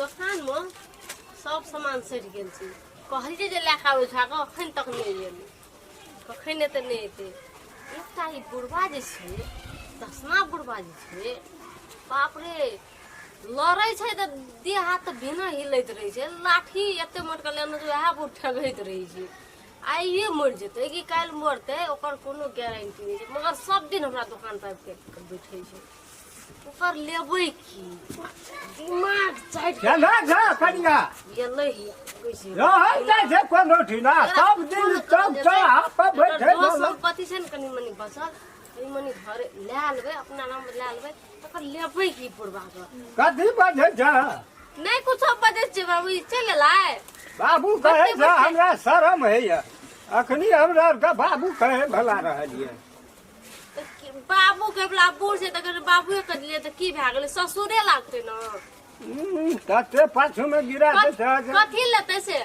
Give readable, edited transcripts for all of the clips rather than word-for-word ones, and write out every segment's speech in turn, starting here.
दुकान में सब सामान सड़ गेल छै कहली जे लेखा उठा के अखन तक नहीं एले कखन एते नहीं एते एकटा ई बुढ़वा जे छै दसना बुढ़वा जे छै बाप रे लड़ै छै त देह हाथ बिना हिलैत रहे छै लाठी एते मोटका लेने वएह बुढ़ ठगैत रहे छै आइए मर जेतै कि काल मरतै ओकर कोनो गारंटी नहीं छै मगर सब दिन हमरा दुकान पर आबि के बैठे छै ओकर लेबै की दिमाग चाट के ना जा कनिया गेलै ही रहै जाइ छै कोनो ठिना सब दिन सब पर बैठे संपत्ति छै ने कनी मनी बचल कनी मनी घर लै लेबै अपना नाम लै लेबै ओकर लेबै की बुढ़वा के कथी बजै छ नहीं कुछ बजै छै बाबू चल लाए बाबू कहे छ हमरा शरम हैया अखनी हमरा का बाबू कहे भला रहलिए बाबू के बला बूढ़ से तकर बाबू के दिले त की भए गेलै ससुरे लागतै न कते पाछू में गिरा दे कथी लेतै से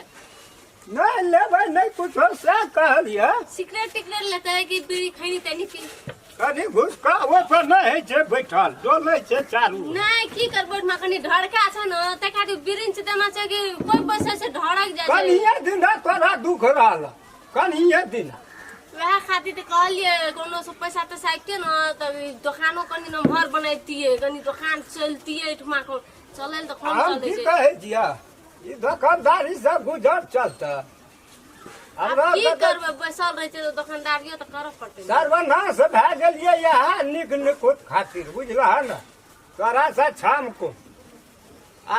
नहीं लेबै नहीं कुछो से कहलिए सिगरेट टिकरेट लेतै कि बीड़ी खैनी तैनी पी कनी घुस का ओ पर नहीं है छै बैठल डोलै छै चारू नहीं की करबै म कनी ढड़का छ न त खातिर बीड़ी से देना छै कि कोई पैसा से ढड़क जाय छै कनिए दिन तोरा दुख रहल कनिए दिन वह खातिर त कहलिए कोनो से पैसा त साइके न त दुकानो कनी नम्हर बनैतिए कनी दुकान चलतिए ठमा को चलै त कोन हम चलै की छै कहै छियै ई दुकानदारी से गुजर चलता अब की करबै बैसल रहै छै त दुकानदारियो त करऽ पड़तै सर्वनाश भए गेलियै यहाँ निक निकुत खातिर बुझलह न तोरा से छाम को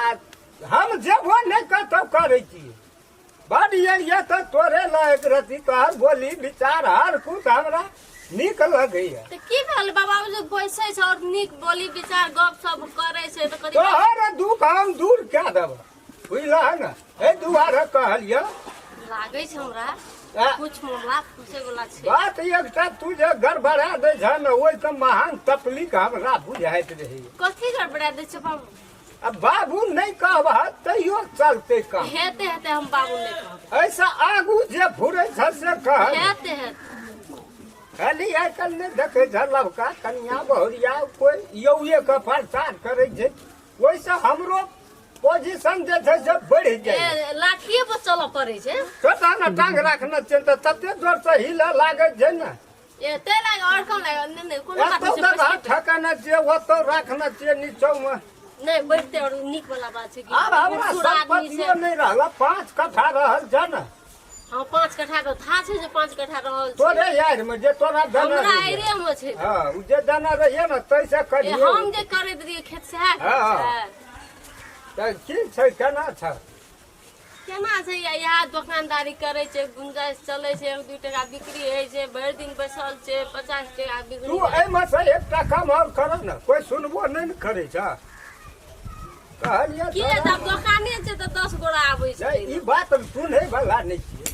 आ हम जेबो नहीं कतौ करै छियै बड एरिया तो तोरे लायक रहती तोहर बोली विचार हर कुछ हमरा निक लगैया त की भेल बाबा जे बैसै छै और नीक बोली विचार गप सब करै छै त करी तोहर दुख हम दूर कए देब बुझलह न ए दुआरे कहलियै लागै छै हमरा कुछ मामला फंसे वाला छै बात एकटा तू जे गड़बड़ा दै छ न ओइ त महान तकलीफ हमरा बुझाइत रही कथी गड़बड़ा दै छै बाबू अब बाबू नहीं कहबह तैयो चलते काम हेते हेते हम बाबू नहीं कहब ऐसा आगू जे फुरै छ से कह हेते हेते खाली आइ काल्हि नहीं देखै छ लबका कनिया बहुरिया कोई यौए के प्रचार करै छै ओइसे हमरो पोजीशन जे छै से बढ़ि जाइ लाठिए पर चलऽ पड़ै छै छोटा न टांग राखना छै त तते जोर से हिला लागै छै न ते लाग और कम लाग नहीं कोनो बात एतो नहीं त ठकाना छै ओतो राखना छै नीचो में नहीं बैठते और निक वाला बात छै कि अब हमरा संपत्तियो नहीं रहल 5 कट्ठा रहल छ न हां 5 कट्ठा के था छै जे 5 कट्ठा रहल छै तोरे यार में जे तोरा दना हमरा एरिया में छै हां उ जे दना रहिए न तैसे करिए हम जे करैत रहिए खेत से है त की छै केना छ केना छै यहाँ दुकानदारी करे छै गुंजाइश चले छै 1-2 टका बिक्री होइ छै भरि दिन बैसल छै 50 टका बिक्री तू ए में से 1 टका और कर न कोई सुनबो नहीं करे छ कहलिए की जब दुकाने छै त 10 गोरा आबै छै ई बात सुनै वाला नहीं छियै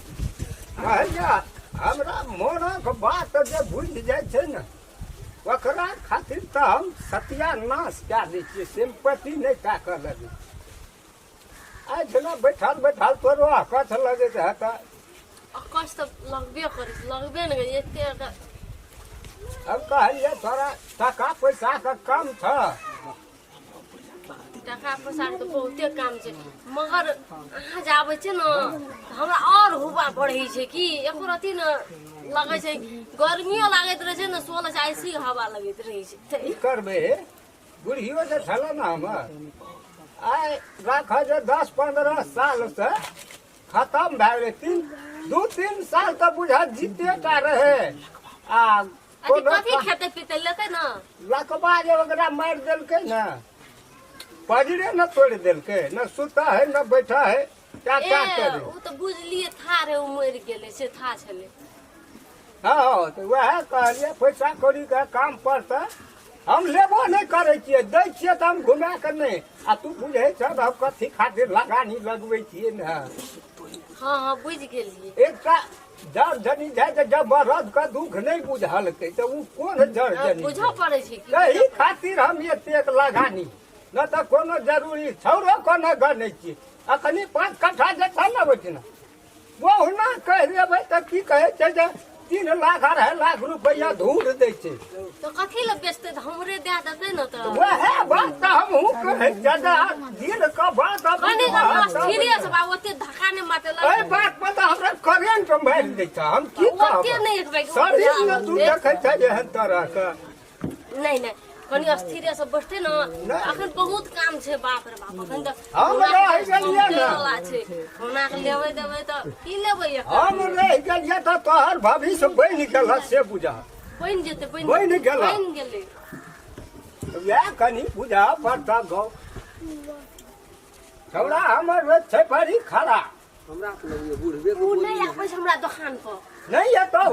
कहलिए हमरा मोनक बात जे बुझ जाइ छै न ओकरा खातिर त हम सत्यानाश कए दै छियै सिंपैथी नहीं कए कर लगे आइ छना बैठल बैठल तोरो कथ लगे है त कष्ट त लगबे न एते अब कहलिए तोरा टका पैसा का कम छ टका पैसा के बहुते काम छै मगर अहाँ जाबै छै न हमरा और हुबा बढ़ै छै कि एको रति न लगै छै गर्मियो लागैत रहै छै न 16 से ऐसी हवा लगैत रहै छै की करबे बुढ़ियो जे छल न हमर आइ राख जे 10-15 साल से खत्म भए गेलै 2-3 साल त बुझा जीते टा रहे आ कथी खेते पीते लेतै न लकबा जे ओकरा मारि देलकै न पजरे न तोड़ देलकै न सुता है न बैठा है क्या क्या करे उ त बुझलिए था रे उ मरि गेलै से था छले हाँ तो वह कहलिए पैसा कौड़ी का काम पर त हम लेबो नहीं करे छियै दै छियै त हम घुमा के नहीं आ तू बुझे छ हम कथी खातिर लगानी लगबै छियै न हां हां बुझ गेलिए एकटा जड़ जनी जाय जब मरद का दुख नहीं बुझलकै त उ कोन जड़ जनी बुझा पड़ै छै एही खातिर हम एतेक लगानी न त कोनो जरूरी छौरो कोनो गनै छियै अखनी 5 कट्ठा जे छ न बैठना ओहुना कह देबै त की कहै छै जे 3 लाख 2.5 लाख रुपया धूर दै छै तो कथी ले बेचते तो हमरे दे देते न तो वह बात त हमहू कहै ज्यादा दिल का बात अब कनी सीरियस बा ओते धक्का ने मारते ए बात पता हमरा करेंट मार दै छ हम की कहब ओते नहीं एक भाई शरीर में तू देखै छै एहन तरह का नहीं नहीं कनी अस्थिर से बैठते न अखन बहुत काम छे बाप रे बाप अखन त हम रह गेलियै न खाना के लेबै देबै त की लेबै हम रह गेलियै त तोहर भविष्य बनि गेल से बुझा बनि जेते बनि गेल बनि गेलै या कनी बुझा पड़ता गौ छौड़ा हमर छै बड़ी खड़ा हमरा तो लगे बूढ़बे उ नहीं आबै छै हमरा दुकान पर नहीं एतौ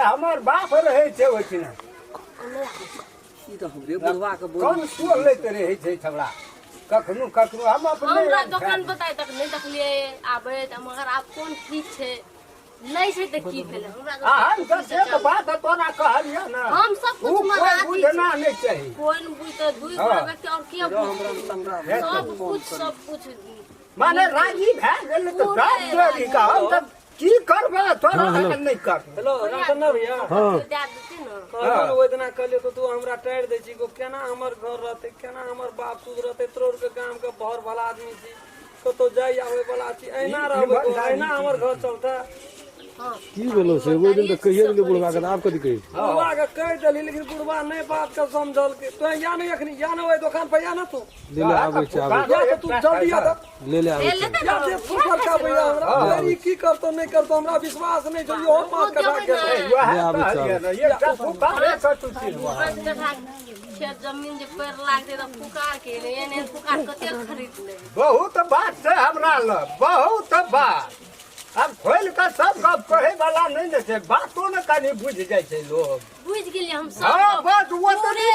हमर बाप रहै छै ओइठिना ई तो हमरे बुढ़वा के बोल कौन सुअ लैत रहै छै छौड़ा कखनो कखनो हम अपने हमरा दुकान बताइ तक नहीं देखलिए आबै त मगर आब कोन ठीक छै नहीं छै त की भेलै हमरा हम त से त बात तोरा कहलियै न हम सब कुछ मना दी बुझना नहीं चाही कोन बुझ त दुई गोरा व्यक्ति और के हमरा सब कुछ माने राजी भए गेल त दाद जोड़ी का हम त की करबे तोरा नहीं कर हेलो रामचंद्र भैया दे देते न कहलो ओइ दिना कहले तो तू हमरा टाइर दै छी को केना हमर घर रहते केना हमर बाप सूद रहते तोर के गांव के बहर भला आदमी छी कतो जाई आवे वाला छी ऐना रहबे ऐना हमर घर चलता की बोलो से वो दिन तो कहिए के बुढ़वा के आप कथी कही बुढ़वा के कह देली लेकिन बुढ़वा नहीं बात के समझल के तो या नहीं अखनी या न ओइ दुकान पे या न तू ले ले आबै छै आबै या तो तू जल्दी आ जा ले ले आबै ले छै लेते या जे तू करका भैया हमरा ई की करतो नहीं करतो हमरा विश्वास नहीं छै ओ बात कटा के ये त पुकारे स तू चिलवा खेत जमीन जे पेड़ लागते त पुकार के एने पुकार कते खरीद ले बहुत बात छै हमरा ल बहुत बात अब खोल के सब गप कहे वाला नहीं ने छै बातो न कनी बुझ जाय छै लोग बुझ गेलिए हम हां सब बात वो त पूरे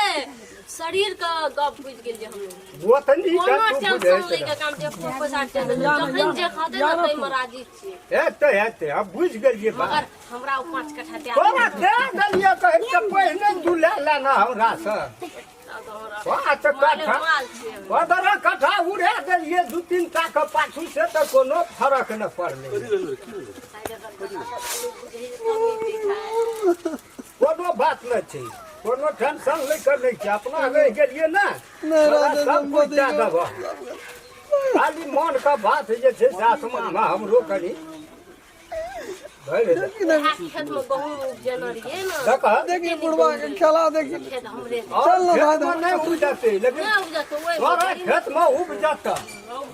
शरीर का गप बुझ गेलिए हम वो त नहीं कोनो तू टेंशन बुझे ले के काम जे पैसा टेंशन जखन जे खाते न तै में राजी छिए हेते अब बुझ गेलिए बात मगर हमरा उ 5 कट्ठा दे तोरा दे देलिए कहे के पहिने तू ले लेना हमरा से बात कट्ठा माल छिए 15 कट्ठा उड़ा देलिए 2-3 टा के पाछू से त कोनो फर्क न पड़ले कोनो बात न छै कोनो टेंशन ले कर नहीं छै अपना रह गेलिए ना सब कुछ दे देबो खाली मन का बात जे छै आसमान में हमरो कनी भइले खेत में गहूं उपजेना रहिए न देखा देखी बुढ़वा के खेला देखी खेत हमरे चल ना भाई नहीं उपजते लेकिन ना उपजत ओए तोरा खेत में उपजत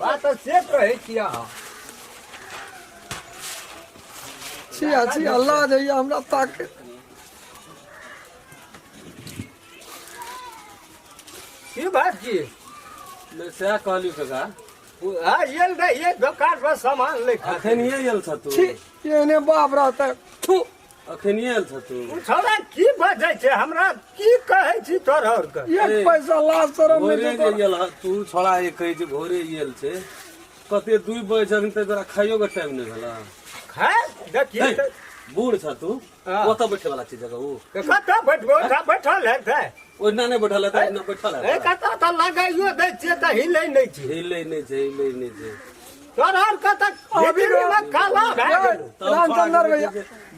बात से कहै छियै छी अल्लाह जइया हमरा ताक की बात की मैं से कहली काका आ येल रे ये दुकान पर सामान ले खा अखन ये यल छ तू छी एने बाप रहता थू अखन ये यल छ तू छोड़ा की बजै छै हमरा की कहै छी तोरा और के एक पैसा लाज शरम घोरे नहीं जे देता यल तू छोड़ा एक कहै छै घोरे यल छै कते 2 बजे जखन त तोरा खाइयो के टाइम नहीं भेला खाए देखिए हे, बूढ़ छ तू हाँ। ओतऽ बैठे वाला छी जगह ऊ कतऽ बैठबो बैठल हेतै ओना नहि बैठल है ना बैठल ए है कतऽ तऽ लगाइयो दै छियै तऽ हिले नहि छै हिले नहीं छै हिले नहीं छै तोरा और कतऽ अभी काला भए गेल रामचंद्र भैया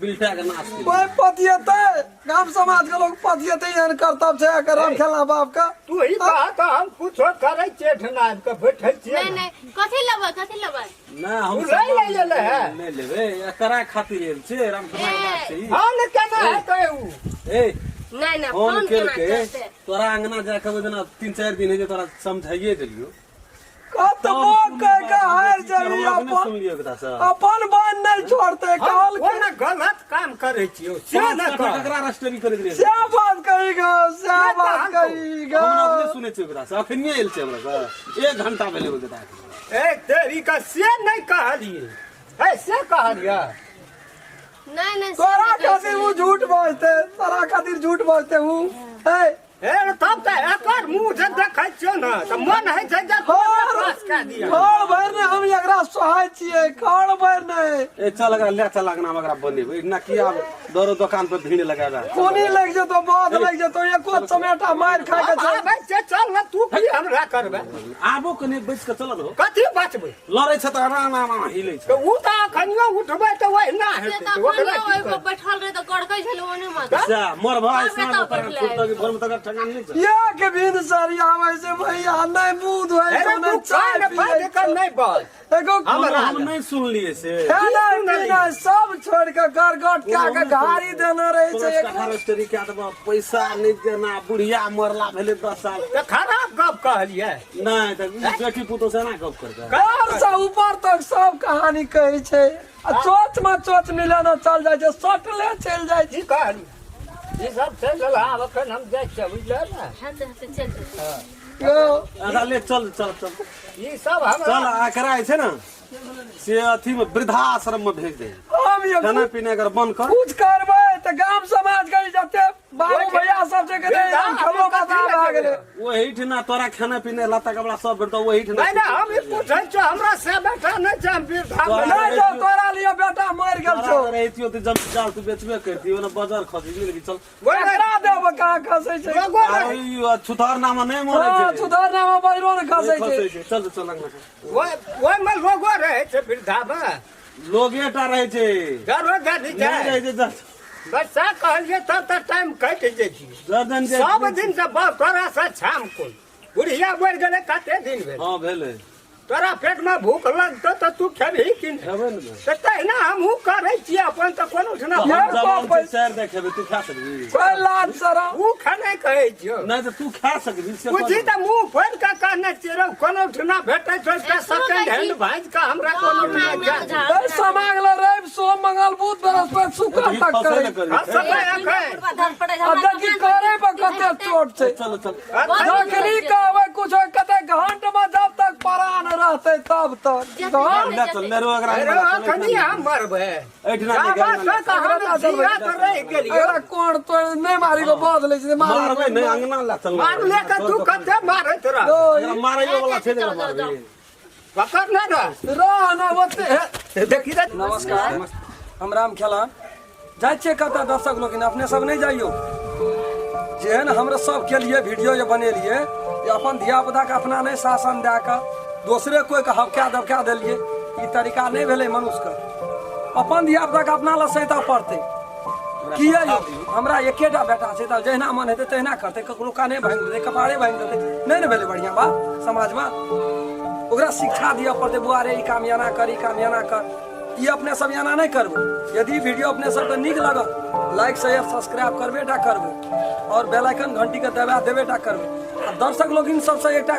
बिल्टा के नाच के कोई पतियते गांव समाज के लोग पतियते एहन करतब छै करम खेला बाप का तू ही कहा तऽ हम कुछो करै छियै ठना के बैठै छियै नहीं नहीं कथी लेबै ना हम तू ले ले है नहीं लेबे एकरा खातिर एल छै रामकुमार बात छै ई। हम केना हेतै उ ए नहीं नहीं फोन फोन केल केना के करते तोरा अंगना जाके वो जना 3-4 दिन है जे तोरा समझाइए देलियो कतबो कह के हार जली अपन अपन सुन लियो कथा से अपन बान नहीं छोड़ते कहल कोन गलत काम करै छियै से न कर ककरा राष्ट्रवी करे दिले से बात कहीगा से बात कहीगा हम अपने सुने छै कथा से अखन एल छै हमरा से 1 घंटा भेले ओ कथा ए तेरी का से नहीं कहलिए ए से कहलिए नहीं नहीं तोरा खातिर वो झूठ बोलते तोरा खातिर झूठ बोलते हूँ है ए तब तऽ एकर मुंह जे देखै छियै न तऽ मन है छै जे पास कऽ दिया खाड़ भर ने हम एकरा सहाय छियै खाड़ भर ने ए चल अगर ले चल लगना मगरा बनेबै ना कि अब दोरो दुकान पर भीड़ लगाबा कोनी लग जतो बहुत लग जतो एको चमेटा मार खा के आबै छै चल न तू की हमरा करबे आबो कने बैठ के चल दो कथी बचबै लड़ै छ त ना हिलै छ तो उ त अखनियो उठबै त वही ना से हेतै त ओकरा खनियो की ओइ पर बैठल रहे त गड़कै छले ओने मत जा मोर भाई अब स्नान बताओ कर पहिले। फुट के भोर में तक ठंगा नहीं छ या के बिन सारी आवे से भैया नहीं बूध है अरे तो तू नहीं चाय कान फाड़ कर नहीं बोल एगो हमरा हम नहीं सुन लिए से खाना पीना सब छोड़ के गरगट के घारी देना रहे तोरा छै कहार स्टोरी के आदबा पैसा नहीं देना बुढ़िया मरला भेले 10 साल त खराब गप कहलिए नहीं त बेटी पुतो से ना गप करबे घर से ऊपर तक सब कहानी कहै छै आ चोच में चोच मिलाना चल जाय छै सटले चल जाय छै की कहली ये सब चल चल आब अखन हम जाइ छियै बुझले ना हाथे हाथे चल चल यो अदा ले चल चल चल ये सब चल हमरा आकरा छै ना से अथी में वृद्धाश्रम में भेज दे हम ये खाना पीना अगर बंद कर कुछ करबै त गांव समाज गई जते बाबू भैया सब से कहते हम खलो बता भा गेले वही ठना तोरा खाना पीना लता कपड़ा सब भेटतो वही ठना नहीं ना हम ई पूछै छ हमरा से बेटा नहीं छ हम वृद्धा नहीं जो तोरा लिए बेटा मर गेल छौ रहतियो त जम चाल तू बेचबे करती ओना बाजार खसी मिल चल बकरा देब कहाँ खसै छै अरे छुतार नाम नहीं मरे हाँ छै सुधारना में बैरो न खसै छै खसै छै चल चल लंगा ओइ में लोगो रहे छै वृद्धा में लोगेटा रहे छै जरूर गाड़ी नहीं जाए रहे छै बच्चा कहलिए तब तक टाइम कट जाइ छी दर्जन जे सब दिन से तोरा से शाम को बुढ़िया बढ़ गेले कते दिन भेल हां भेले तोरा पेट में भूख लगतो त तू खेबही कि नहीं हेबे न त तहिना हमहू करै छियै अपन त कोनो ठना यार जवान बाप सर देखेबे तू खा सकबी कोई लाज सरा ऊ खनै कहै छियो नहीं तो तू खा सकबी से पूछी त मुंह फोड़ के कहने छियै कोनो ठना भेटै छै त सेकंड हैंड भाज के हमरा कोनो ठना जा ए समाग ल रवि सोम मंगल बुध बृहस्पति शुक्र तक करे सब अखै धर पड़े अब देखी करे पर कते चोट छै चल चल जखनी कहबै कुछ कते घंट में जब तक प्राण रहते तब तक घंट ले चल ले रो अरे अगर अखनी हम मरबै एठना अरे कोण तो नहीं मारी को बहुत ले छै मारबे नहीं अंगना ला चल मार ले के तू कते मारै तोरा अगर मारैयो वाला छै ना मारबे पकड़ ना रह न ओते देखी रे नमस्कार हम राम खेलान जाइ छियै कतऽ दर्शक लोग अपने सब नहीं जाइयो जेहन हमरा सब के लिए वीडियो जे बनेलिए ये अपन धिया पुता के अपना नहीं शासन दे के दूसरे कोई के हवका दबका देलिए ई तरीका नहीं भेलै मनुष्य के अपन धिया पुता के अपना ला सहिता पड़तै किया यौ हमरा एकेटा बेटा छै त जहिना मन हेतै तहिना करतै ककरो काने भांगि देतै कपारे भांगि देतै नहीं ने भेलै बढ़िया बात समाज में ओकरा शिक्षा दिया पड़तै बुआ रे ई काम याना कर ई काम याना कर ये अपने सब याना नहीं करबो यदि वीडियो अपने सब के नीक लगल लाइक शेयर सब्सक्राइब करबेटा करबे और बेल आइकन घंटी के दबा देबेटा करबे आ दर्शक लोग इन सबसे एकटा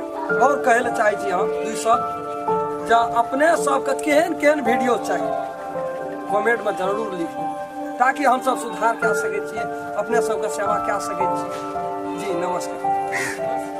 और कहै ले चाहै छी हम दुई सब जा अपने सब के केहन केहन वीडियो चाहिए कमेंट में जरूर लिखू ताकि हम सब सुधार कऽ सकै छियै अपने सबके सेवा कऽ सकै छी जी नमस्कार।